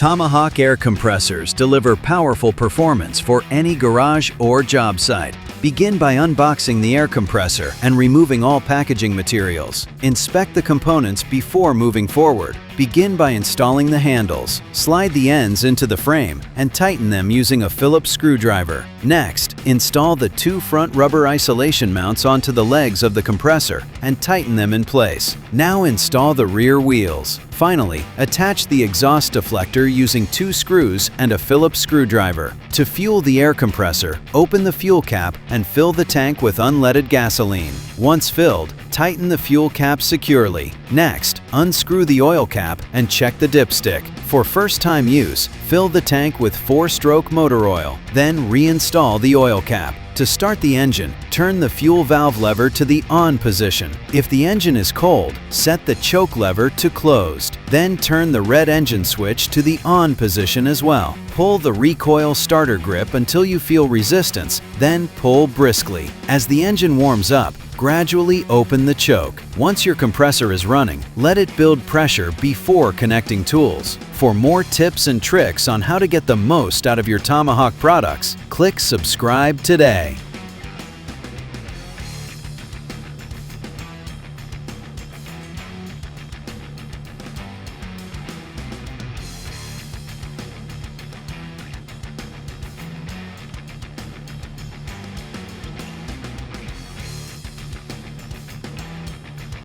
Tomahawk air compressors deliver powerful performance for any garage or job site. Begin by unboxing the air compressor and removing all packaging materials. Inspect the components before moving forward. Begin by installing the handles. Slide the ends into the frame and tighten them using a Phillips screwdriver. Next, install the two front rubber isolation mounts onto the legs of the compressor and tighten them in place. Now install the rear wheels. Finally, attach the exhaust deflector using two screws and a Phillips screwdriver. To fuel the air compressor, open the fuel cap and fill the tank with unleaded gasoline. Once filled, tighten the fuel cap securely. Next, unscrew the oil cap and check the dipstick. For first-time use, fill the tank with 4-stroke motor oil, then reinstall the oil cap. To start the engine, turn the fuel valve lever to the on position. If the engine is cold, set the choke lever to closed. Then turn the red engine switch to the on position as well. Pull the recoil starter grip until you feel resistance, then pull briskly. As the engine warms up, gradually open the choke. Once your compressor is running, let it build pressure before connecting tools. For more tips and tricks on how to get the most out of your Tomahawk products, click subscribe today.